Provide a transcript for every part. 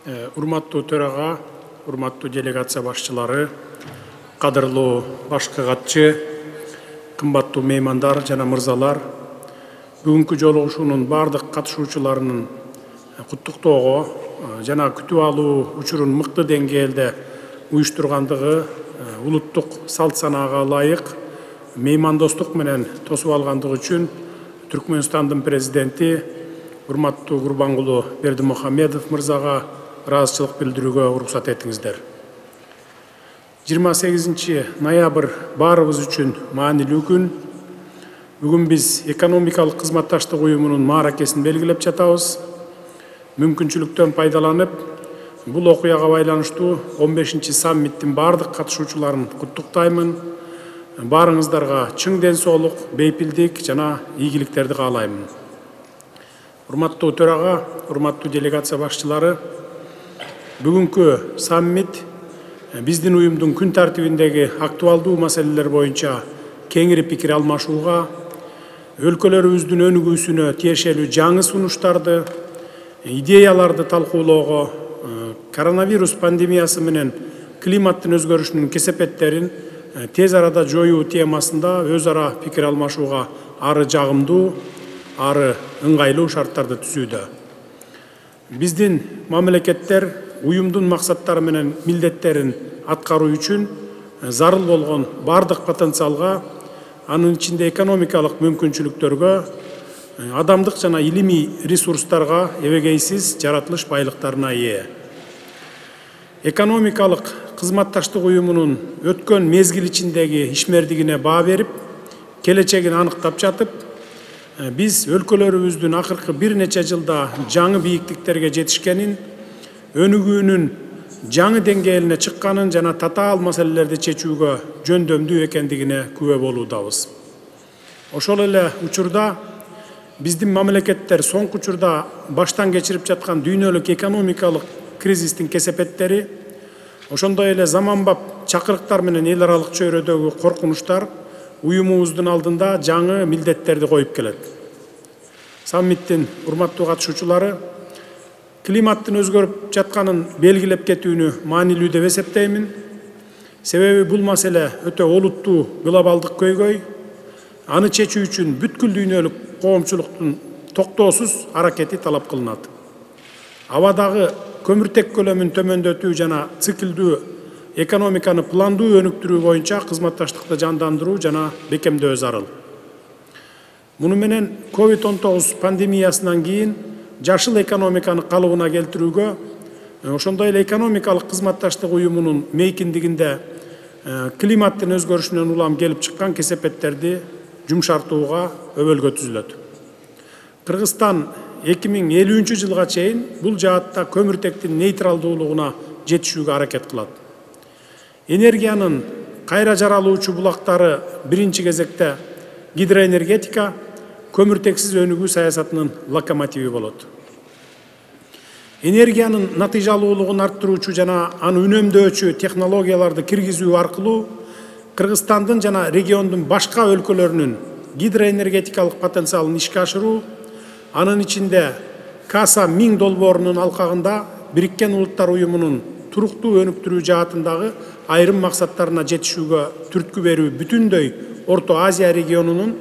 Урматтуу төрага, урматтуу делегация башчылары, кадырлуу башкы катчы, кымбаттуу меймандар жана мырзалар, бүгүнкү жолугушуунун бардык катышуучуларынын куттуктоого жана күтүп алуу учурун мыкты деңгээлде уюштургандыгы, улуттук салт санаага ылайык меймандостук менен тосуп алгандыгы үчүн Түркмөнстандын президенти урматтуу Гурбангулу Бердимухамедов мырзага ыраазычылык билдирүүгө уруксат этиңиздер. 28 ноябрь баарыбыз үчүн маанилүү күн. Бүгүн биз экономикалык кызматташтык уюмунун мааракесин белгилеп жатабыз. Мүмкүнчүлүктөн пайдаланып, бул окуяга байланыштуу 15 саммиттин бардык катышуучуларын куттуктаймын. Баарыңыздарга чың ден соолук, бейпилдик жана ийгиликтерди каалаймын. Урматтуу төрага, урматтуу делегация башчылары, бүгүнкү саммит биздин уюмдун күн тартибиндеги актуалдуу маселелер боюнча кеңири пикир алмашууга, өлкөлөрүбүздүн өнүгүүсүнө тиешелүү жаңы сунуштарды, идеяларды талкуулоого, коронавирус пандемиясы менен климаттын өзгөрүшүнүн кесепеттерин тез арада жоюу темасында өз ара пикир алмашууга ары жагымдуу, ары ыңгайлуу шарттарды түзүүдө. Биздин мамлекеттер уюмдун максаттары менен милдеттерин аткаруу үчүн зарыл болгон бардык потенциалга, анын ичинде экономикалык мүмкүнчүлүктөргө, адамдык жана илимий ресурстарга, эбегейсиз жаратылыш байлыктарына ээ. Экономикалык кызматташтык уюмунун өткөн мезгил ичиндеги ишмердигине баа берип, келечегин аныктап жатып, биз өлкөлөрүбүздүн акыркы бир нече жылда жаңы бийиктиктерге жетишкенин, өнүгүүнүн жаңы деңгээлине чыкканын жана татаал маселелерди чечүүгө жөндөмдүү экендигине күбө болуудабыз. Ошол эле учурда биздин мамлекеттер соңку учурда баштан кечирип жаткан дүйнөлүк экономикалык кризистин кесепеттери, ошондой эле заманбап чакырыктар менен эл аралык чөйрөдөгү коркунучтар уюмубуздун алдында жаңы милдеттерди коюп келет. Саммиттин урматтуу катышуучулары, климаттын өзгөрүп жатканын белгилеп кетүүнү маанилүү деп эсептеймин. Себеби бул маселе өтө олуттуу глобалдык көйгөй. Аны чечүү үчүн бүткүл дүйнөлүк коомчулуктун токтоосуз аракети талап кылынат. Абадагы көмүртек көлөмүн төмөндөтүү жана циклдүү экономиканы пландуу өнүктүрүү боюнча кызматташтыкты жандандыруу жана бекемдөө зарыл. Муну менен COVID-19 пандемиясынан кийин жашыл экономиканы калыбына келтирүүгө, ошондой эле экономикалык кызматташтык уюмунун мейкиндигинде климаттын өзгөрүшүнөн улам келип чыккан кесепеттерди жумшартууга өбөлгө түзүлөт. Кыргызстан 2050 жылга чейин бул жаатта көмүртектин нейтралдуулугуна жетишүүгө аракет кылат. Энергиянын кайра жаралуучу булактары биринчи кезекте гидроэнергетика, көмүртексиз өнүгүү саясатынын локомотиви болот. Энергиянын натыйжалуулугун арттыруучу жана аны үнөмдөөчү технологияларды киргизүү аркылуу Кыргызстандын жана региондун башка өлкөлөрүнүн гидроэнергетикалык потенциалын ишке ашыруу, анын ичинде Каса 1000 долбоорунун алкагында Бириккен Улуттар уюмунун туруктуу өнүктүрүү жаатындагы айрым максаттарына жетишүүгө түрткү берүү бүтүндөй Орто Азия регионунун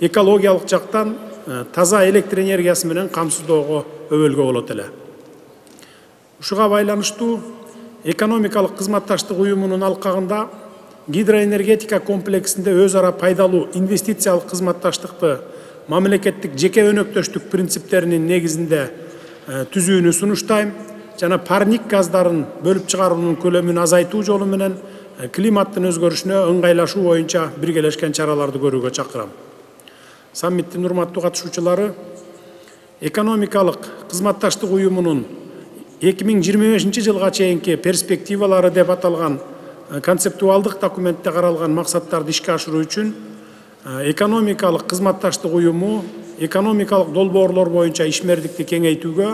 экологиялык жактан таза электр энергиясы менен камсыздоого өбөлгө болот эле. Ушуга байланыштуу экономикалык кызматташтык уюмунун алкагында гидроэнергетика комплексинде өз ара пайдалуу инвестициялык кызматташтыкты мамлекеттик жеке өнөктөштүк принциптеринин негизинде түзүүнү сунуштайм жана парник газдарын бөлүп чыгаруунун көлөмүн азайтуу жолу менен климаттын өзгөрүшүнө ыңгайлашуу боюнча биргелешкен чараларды көрүүгө чакырам. Саммиттин урматтуу катышуучулары, экономикалык кызматташтык уюмунун 2025 жылга чейинки перспективалары деп аталган концептуалдык документте каралган максаттарды ишке ашыруу үчүн экономикалык кызматташтык уюму экономикалык долбоорлор боюнча ишмердикти кеңейтүүгө,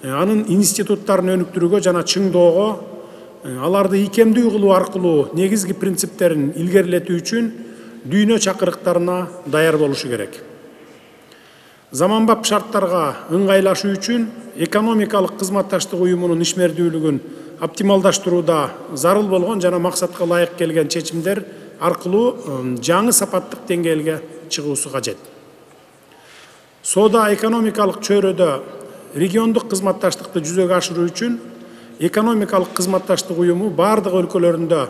анын институттарын өнүктүрүүгө жана чыңдоого, аларды икемдүү кылуу аркылуу негизги принциптерин илгерилетүү үчүн дүйнө чакырыктарына даяр болушу керек. заманбап шарттарга ыңгайлашуу үчүн экономикалык кызматташтык уюмунун ишмердүүлүгүн оптималдаштырууда зарыл болгон жана максатка ылайык келген чечимдер аркылуу жаңы сапаттык деңгээлге чыгуусу кажет. Соода экономикалык чөйрөдө региондук кызматташтыкты жүзөгө ашыруу үчүн экономикалык кызматташтык уюму бардык өлкөлөрүндө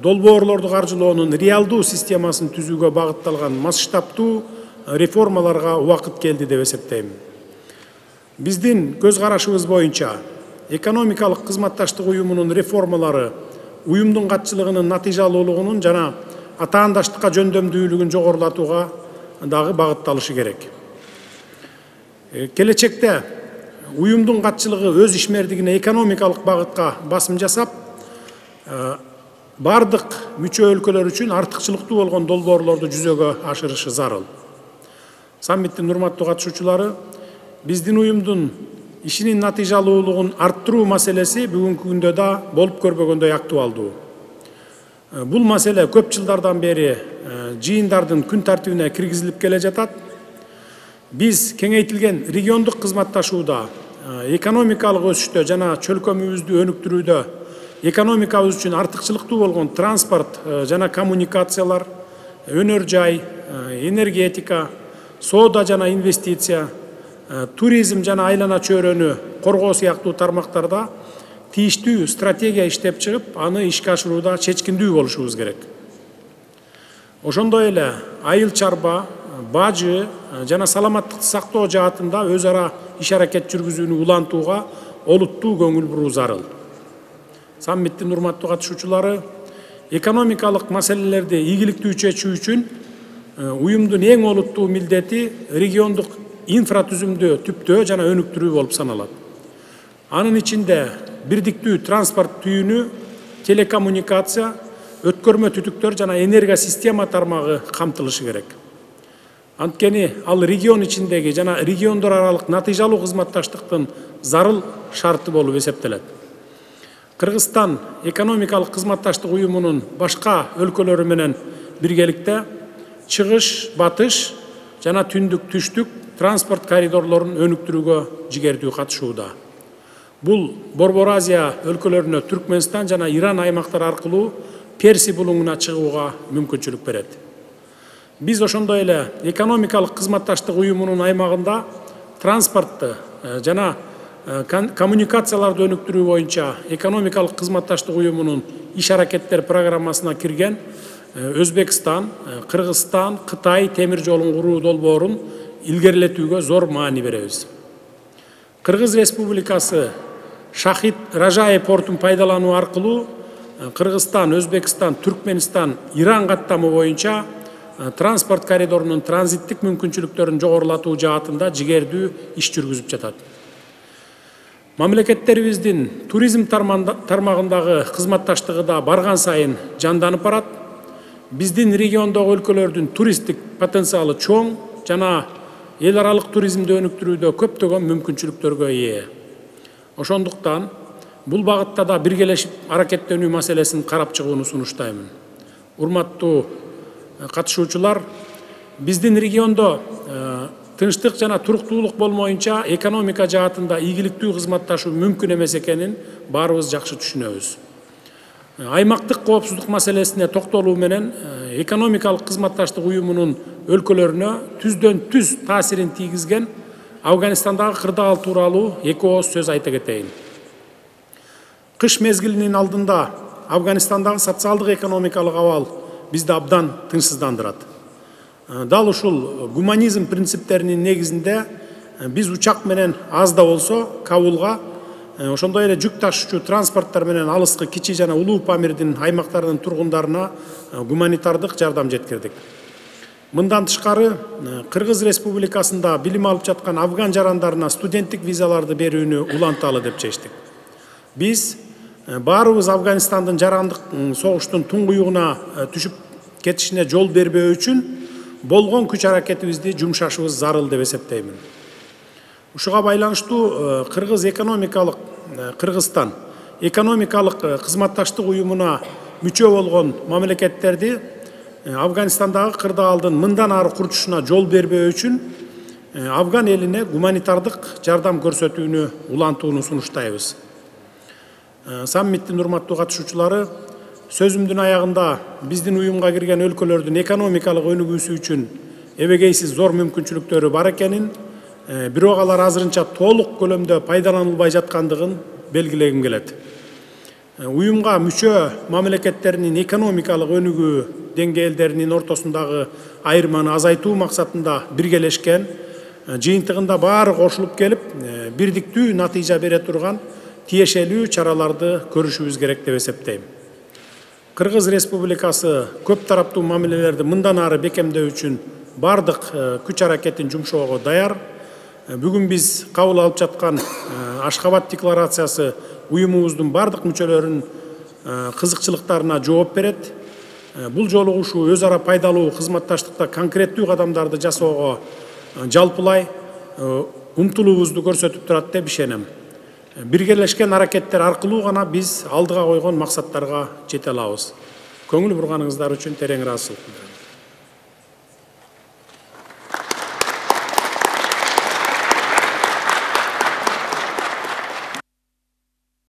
долбоорлорду каржылоонун реалдуу системасын түзүүгө багытталган масштабтуу реформаларга убакыт келди деп эсептейм. Биздин көз карашыбыз боюнча экономикалык кызматташтык уюмунун реформалары уюмдун катчылыгынын натыйжалуулугунун жана атаандаштыкка жөндөмдүүлүгүн жогорулатууга дагы багытталышы керек. Келечекте уюмдун катчылыгы өз ишмердигине экономикалык багытка басым жасап, бардык мүчө өлкөлөр үчүн артыкчылыктуу болгон долбоорлорду жүзөгө ашырышы зарыл. Саммиттин урматтуу катышуучулары, биздин уюмдун ишинин натыйжалуулугун арттыруу маселеси бүгүнкү күндө да болуп көрбөгөндөй актуалдуу. Бул маселе көп жылдардан бери жыйындардын күн тартибине киргизилип келе жатат. Биз кеңейтилген региондук кызматташууда, экономикалык өсүштө жана чөлкөмүбүздү өнүктүрүүдө экономикабыз үчүн артыкчылыктуу болгон транспорт жана коммуникациялар, өнөр жай, энергетика, соода жана инвестиция, туризм жана айлана чөйрөнү коргоо сыяктуу тармактарда тийиштүү стратегия иштеп чыгып, аны ишке ашырууда чечкиндүү болушубуз керек. Ошондой эле айыл чарба, бажы жана саламаттыкты сактоо жаатында өз ара иш аракет жүргүзүүнү улантууга олуттуу көңүл буруу зарыл. Саммиттин урматтуу катышуучулары, экономикалык маселелерди ийгиликтүү чечүү үчүн уюмдун эң олуттуу милдети региондук инфратүзүмдү түптөө жана өнүктүрүү болуп саналат. Анын ичинде бирдиктүү транспорт түйүнү, телекоммуникация, өткөрмө түтүктөр жана энергия система тармагы камтылышы керек. Анткени ал регион ичиндеги жана региондор аралык натыйжалуу кызматташтыктын зарыл шарты болуп эсептелет. Кыргызстан экономикалык кызматташтык уюмунун башка өлкөлөрү менен биргеликте чыгыш, батыш жана түндүк, түштүк транспорт коридорлорун өнүктүрүүгө жигердүү катышууда. Бул Борбор Азия өлкөлөрүнө Түркмөнстан жана Иран аймактары аркылуу Перси булуңуна чыгууга мүмкүнчүлүк берет. Биз ошондой эле экономикалык кызматташтык уюмунун аймагында транспортты жана коммуникацияларды өнүктүрүү боюнча экономикалык кызматташтык уюмунун иш аракеттер программасына кирген Өзбекстан, Кыргызстан, Кытай темир жолун куруу долбоорун илгерилетүүгө зор маани беребиз. Кыргыз Республикасы Шахид Ражаи портун пайдалануу аркылуу Кыргызстан, Өзбекстан, Түркменстан, Иран каттамы боюнча транспорт коридорунун транзиттик мүмкүнчүлүктөрүн жогорулатуу жаатында жигердүү иш жүргүзүп жатат. Мамлекеттерибиздин туризм тармагындагы кызматташтыгы да барган сайын жанданып барат. Биздин региондогу өлкөлөрдүн туристтик потенциалы чоң жана эл аралык туризмди өнүктүрүүдө көптөгөн мүмкүнчүлүктөргө ээ. Ошондуктан бул багытта да биргелешип аракеттенүү маселесин карап чыгууну сунуштаймын. Урматтуу катышуучулар, биздин региондо тынчтык жана туруктуулук болмоюнча экономика жаатында ийгиликтүү кызматташуу мүмкүн эмес экенин баарыбыз жакшы түшүнөбүз. Аймактык коопсуздук маселесине токтолуу менен экономикалык кызматташтык уюмунун өлкөлөрүнө түздөн түз таасирин тийгизген Афганистандагы кырдаал тууралуу эки ооз сөз айта кетейин. Кыш мезгилинин алдында Афганистандагы социалдык экономикалык абал бизди абдан тынчсыздандырат. Дал ушул гуманизм принциптеринин негизинде биз учак менен аз да болсо Кабулга, ошондой эле жүк ташуучу транспорттор менен алыскы Кичи жана Улуу Памирдин аймактарынын тургундарына гуманитардык жардам жеткирдик. Мындан тышкары Кыргыз Республикасында билим алып жаткан афган жарандарына студенттик визаларды берүүнү уланталы деп чечтик. Биз баарыбыз Афганистандын жарандык согуштун туңгуюгуна түшүп кетишине жол бербөө үчүн болгон күч аракетибизди жумшашыбыз зарыл деп эсептеймин. Ушуга байланыштуу Кыргызстан экономикалык кызматташтык уюмуна мүчө болгон мамлекеттерди Афганистандагы кырдаалдын мындан ары курчушуна жол бербөө үчүн Афган элине гуманитардык жардам көрсөтүүнү улантууну сунуштайбыз. Саммиттин урматтуу катышуучулары, сөзүмдүн аягында биздин уюмга кирген өлкөлөрдүн экономикалык өнүгүүсү үчүн эбегейсиз зор мүмкүнчүлүктөрү бар экенин, бирок алар азырынча толук көлөмдө пайдаланылбай жаткандыгын белгилегим келет. Уюмга мүчө мамлекеттеринин экономикалык өнүгүү деңгээлдеринин ортосундагы айырманы азайтуу максатында биргелешкен, жыйынтыгында баары кошулуп келип, бирдиктүү натыйжа бере турган тиешелүү чараларды көрүшүбүз керек деп эсептейм. Кыргыз Республикасы көп тараптуу мамилелерди мындан ары бекемдөө үчүн бардык күч аракетин жумшоого даяр. Бүгүн биз кабыл алып жаткан Ашхабад декларациясы уюмубуздун бардык мүчөлөрүнүн кызыкчылыктарына жооп берет. Бул жолугушуу өз ара пайдалуу кызматташтыкта конкреттүү кадамдарды жасоого жалпылай умтулуубузду көрсөтүп турат деп ишенем. Биргелешкен аракеттер аркылуу гана биз алдыга койгон максаттарга жете алабыз. Көңүл бурганыңыздар үчүн терең ыраазычылык билдирем.